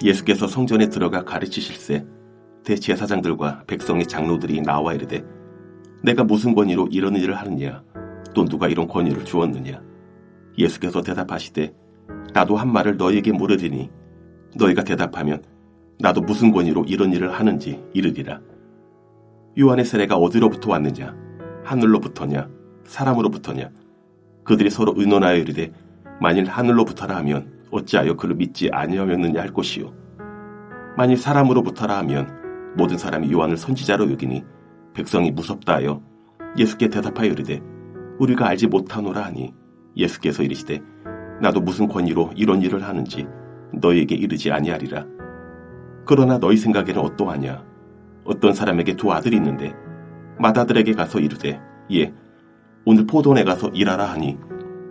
예수께서 성전에 들어가 가르치실세 대제사장들과 백성의 장로들이 나와 이르되 내가 무슨 권위로 이런 일을 하느냐 또 누가 이런 권위를 주었느냐. 예수께서 대답하시되 나도 한 말을 너희에게 물으리니 너희가 대답하면 나도 무슨 권위로 이런 일을 하는지 이르리라. 요한의 세례가 어디로부터 왔느냐 하늘로부터냐 사람으로부터냐. 그들이 서로 의논하여 이르되 만일 하늘로부터라 하면 어찌하여 그를 믿지 아니하였느냐 할 것이요 만일 사람으로부터라 하면 모든 사람이 요한을 선지자로 여기니 백성이 무섭다 하여 예수께 대답하여 이르되 우리가 알지 못하노라 하니 예수께서 이르시되 나도 무슨 권위로 이런 일을 하는지 너희에게 이르지 아니하리라. 그러나 너희 생각에는 어떠하냐. 어떤 사람에게 두 아들이 있는데 맏아들에게 가서 이르되 예 오늘 포도원에 가서 일하라 하니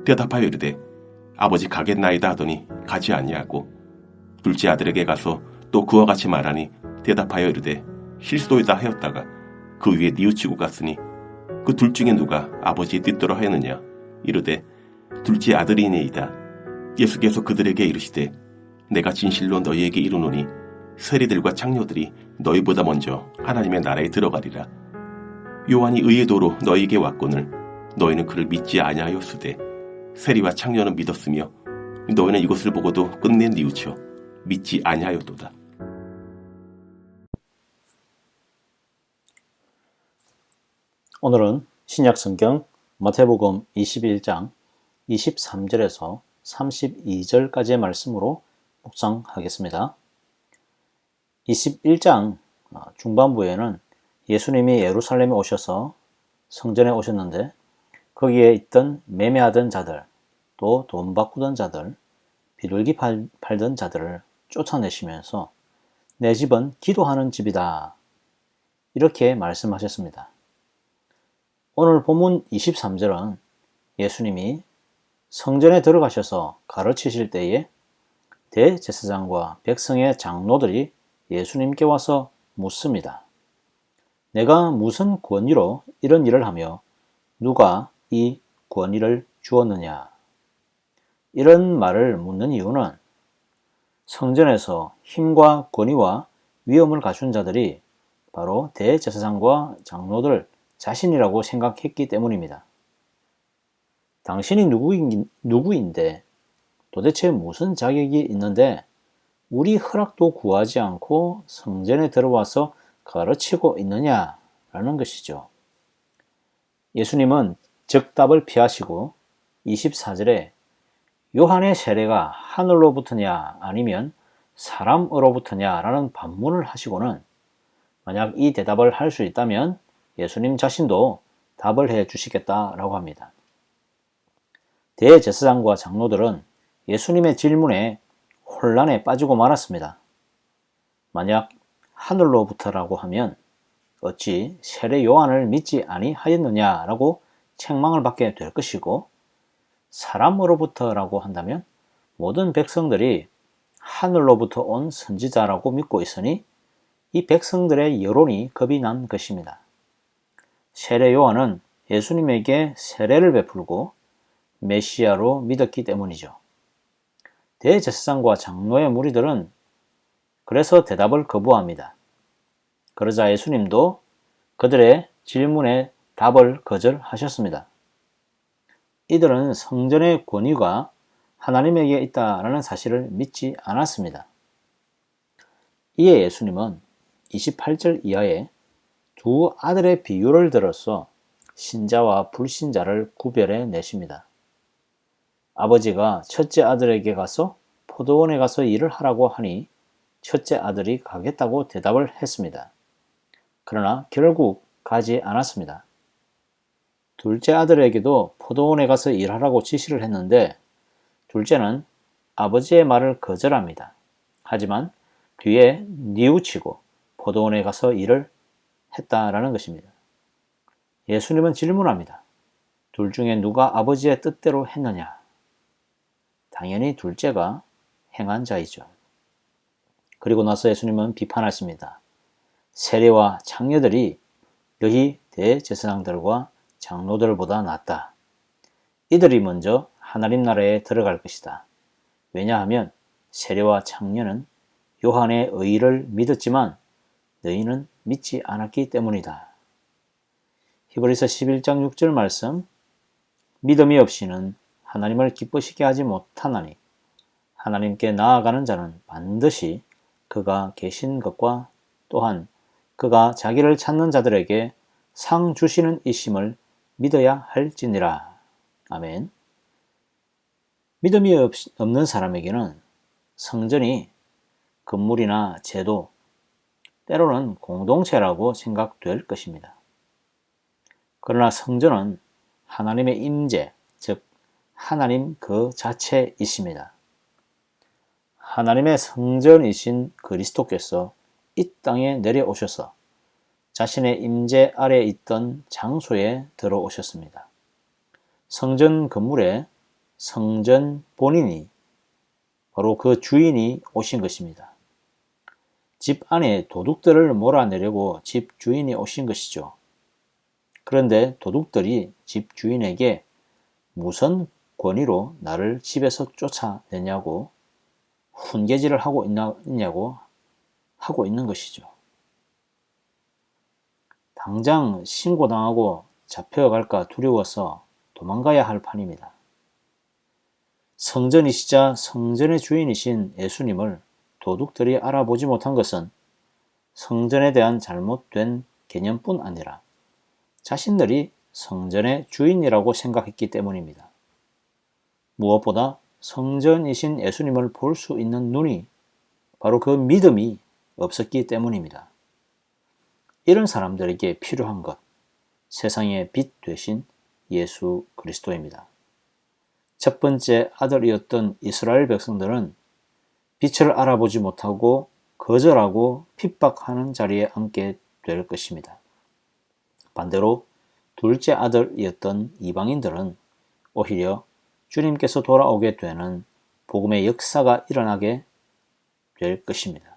대답하여 이르되 아버지 가겠나이다 하더니 가지 아니하고 둘째 아들에게 가서 또 그와 같이 말하니 대답하여 이르되 실소이다 하였다가 그 위에 뉘우치고 갔으니 그 둘 중에 누가 아버지의 뜻대로 하였느냐. 이르되 둘째 아들이니이다. 예수께서 그들에게 이르시되 내가 진실로 너희에게 이르노니 세리들과 창녀들이 너희보다 먼저 하나님의 나라에 들어가리라. 요한이 의의 도로 너희에게 왔거늘 너희는 그를 믿지 아니하였으되 세리와 창녀는 믿었으며 너희는 이것을 보고도 끝내 뉘우쳐 믿지 아니하였도다. 오늘은 신약성경 마태복음 21장 23절에서 32절까지의 말씀으로 묵상하겠습니다. 21장 중반부에는 예수님이 예루살렘에 오셔서 성전에 오셨는데 거기에 있던 매매하던 자들, 또 돈 바꾸던 자들, 비둘기 팔던 자들을 쫓아내시면서 내 집은 기도하는 집이다. 이렇게 말씀하셨습니다. 오늘 본문 23절은 예수님이 성전에 들어가셔서 가르치실 때에 대제사장과 백성의 장로들이 예수님께 와서 묻습니다. 내가 무슨 권위로 이런 일을 하며 누가 이 권위를 주었느냐? 이런 말을 묻는 이유는 성전에서 힘과 권위와 위엄을 갖춘 자들이 바로 대제사장과 장로들 자신이라고 생각했기 때문입니다. 당신이 누구인데 도대체 무슨 자격이 있는데 우리 허락도 구하지 않고 성전에 들어와서 가르치고 있느냐라는 것이죠. 예수님은 즉답을 피하시고 24절에 요한의 세례가 하늘로부터냐 아니면 사람으로부터냐라는 반문을 하시고는 만약 이 대답을 할 수 있다면 예수님 자신도 답을 해 주시겠다라고 합니다. 대제사장과 장로들은 예수님의 질문에 혼란에 빠지고 말았습니다. 만약 하늘로부터라고 하면 어찌 세례 요한을 믿지 아니하였느냐라고 책망을 받게 될 것이고 사람으로부터라고 한다면 모든 백성들이 하늘로부터 온 선지자라고 믿고 있으니 이 백성들의 여론이 겁이 난 것입니다. 세례 요한은 예수님에게 세례를 베풀고 메시아로 믿었기 때문이죠. 대제사장과 장로의 무리들은 그래서 대답을 거부합니다. 그러자 예수님도 그들의 질문에 답을 거절하셨습니다. 이들은 성전의 권위가 하나님에게 있다라는 사실을 믿지 않았습니다. 이에 예수님은 28절 이하에 두 아들의 비유를 들어서 신자와 불신자를 구별해 내십니다. 아버지가 첫째 아들에게 가서 포도원에 가서 일을 하라고 하니 첫째 아들이 가겠다고 대답을 했습니다. 그러나 결국 가지 않았습니다. 둘째 아들에게도 포도원에 가서 일하라고 지시를 했는데 둘째는 아버지의 말을 거절합니다. 하지만 뒤에 뉘우치고 포도원에 가서 일을 했다라는 것입니다. 예수님은 질문합니다. 둘 중에 누가 아버지의 뜻대로 했느냐? 당연히 둘째가 행한 자이죠. 그리고 나서 예수님은 비판하십니다. 세리와 창녀들이 너희 대제사장들과 장로들보다 낫다. 이들이 먼저 하나님 나라에 들어갈 것이다. 왜냐하면 세리와 창녀는 요한의 의의를 믿었지만 너희는 믿지 않았기 때문이다. 히브리서 11장 6절 말씀, 믿음이 없이는 하나님을 기쁘시게 하지 못하나니 하나님께 나아가는 자는 반드시 그가 계신 것과 또한 그가 자기를 찾는 자들에게 상 주시는 이심을 믿어야 할지니라. 아멘. 믿음이 없는 사람에게는 성전이 건물이나 제도, 때로는 공동체라고 생각될 것입니다. 그러나 성전은 하나님의 임재, 즉 하나님 그 자체이십니다. 하나님의 성전이신 그리스도께서 이 땅에 내려오셔서 자신의 임재 아래 있던 장소에 들어오셨습니다. 성전 건물에 성전 본인이, 바로 그 주인이 오신 것입니다. 집 안에 도둑들을 몰아내려고 집 주인이 오신 것이죠. 그런데 도둑들이 집 주인에게 무슨 권위로 나를 집에서 쫓아내냐고 훈계질을 하고 있냐고 하고 있는 것이죠. 당장 신고당하고 잡혀갈까 두려워서 도망가야 할 판입니다. 성전이시자 성전의 주인이신 예수님을 도둑들이 알아보지 못한 것은 성전에 대한 잘못된 개념뿐 아니라 자신들이 성전의 주인이라고 생각했기 때문입니다. 무엇보다 성전이신 예수님을 볼 수 있는 눈이, 바로 그 믿음이 없었기 때문입니다. 이런 사람들에게 필요한 것, 세상의 빛 되신 예수 그리스도입니다. 첫 번째 아들이었던 이스라엘 백성들은 빛을 알아보지 못하고 거절하고 핍박하는 자리에 앉게 될 것입니다. 반대로 둘째 아들이었던 이방인들은 오히려 주님께서 돌아오게 되는 복음의 역사가 일어나게 될 것입니다.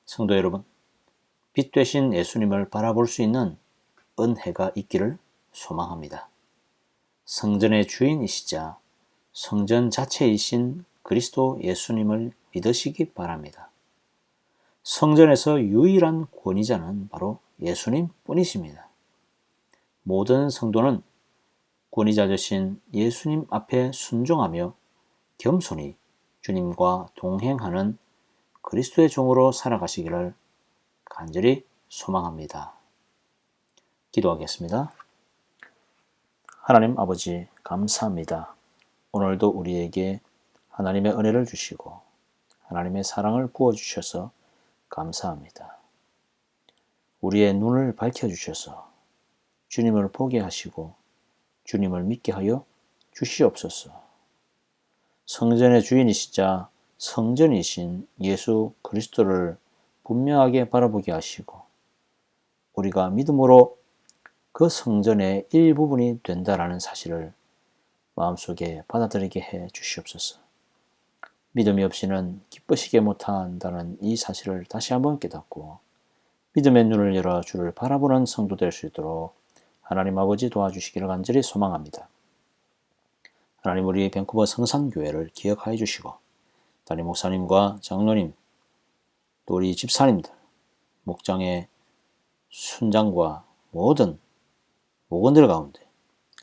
성도 여러분, 빛 되신 예수님을 바라볼 수 있는 은혜가 있기를 소망합니다. 성전의 주인이시자 성전 자체이신 그리스도 예수님을 믿으시기 바랍니다. 성전에서 유일한 권위자는 바로 예수님 뿐이십니다. 모든 성도는 권위자 되신 예수님 앞에 순종하며 겸손히 주님과 동행하는 그리스도의 종으로 살아가시기를 간절히 소망합니다. 기도하겠습니다. 하나님 아버지, 감사합니다. 오늘도 우리에게 하나님의 은혜를 주시고 하나님의 사랑을 부어주셔서 감사합니다. 우리의 눈을 밝혀주셔서 주님을 보게 하시고 주님을 믿게 하여 주시옵소서. 성전의 주인이시자 성전이신 예수 그리스도를 분명하게 바라보게 하시고 우리가 믿음으로 그 성전의 일부분이 된다라는 사실을 마음속에 받아들이게 해 주시옵소서. 믿음이 없이는 기쁘시게 못한다는 이 사실을 다시 한번 깨닫고 믿음의 눈을 열어 주를 바라보는 성도 될 수 있도록 하나님 아버지 도와주시기를 간절히 소망합니다. 하나님, 우리 밴쿠버 성산교회를 기억하여 주시고 담임 목사님과 장로님, 또 우리 집사님들, 목장의 순장과 모든 목원들 가운데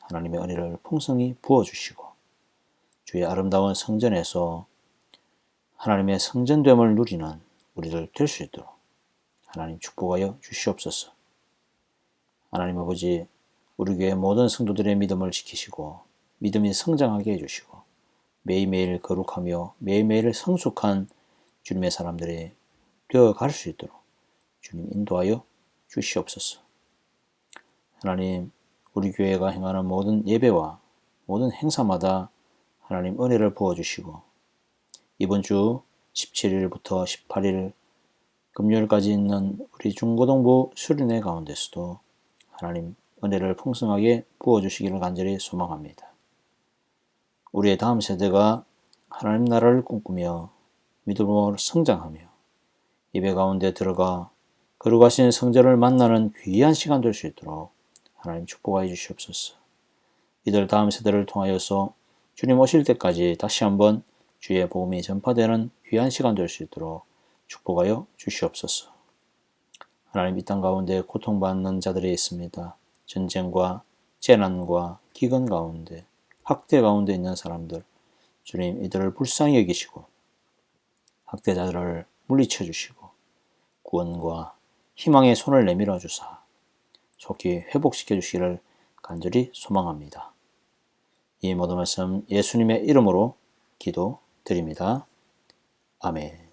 하나님의 은혜를 풍성히 부어주시고 주의 아름다운 성전에서 하나님의 성전됨을 누리는 우리들 될 수 있도록 하나님 축복하여 주시옵소서. 하나님 아버지, 우리 교회 모든 성도들의 믿음을 지키시고 믿음이 성장하게 해주시고 매일매일 거룩하며 매일매일 성숙한 주님의 사람들이 되어갈 수 있도록 주님 인도하여 주시옵소서. 하나님, 우리 교회가 행하는 모든 예배와 모든 행사마다 하나님 은혜를 부어주시고 이번 주 17일부터 18일 금요일까지 있는 우리 중고등부 수련회 가운데서도 하나님 은혜를 풍성하게 부어주시기를 간절히 소망합니다. 우리의 다음 세대가 하나님 나라를 꿈꾸며 믿음으로 성장하며 예배 가운데 들어가 거룩하신 성전을 만나는 귀한 시간 될 수 있도록 하나님 축복하여 주시옵소서. 이들 다음 세대를 통하여서 주님 오실 때까지 다시 한번 주의 복음이 전파되는 귀한 시간 될 수 있도록 축복하여 주시옵소서. 하나님, 이 땅 가운데 고통받는 자들이 있습니다. 전쟁과 재난과 기근 가운데, 학대 가운데 있는 사람들, 주님 이들을 불쌍히 여기시고 학대자들을 물리쳐 주시고 구원과 희망의 손을 내밀어 주사 속히 회복시켜 주시기를 간절히 소망합니다. 이 모든 말씀 예수님의 이름으로 기도드립니다. 아멘.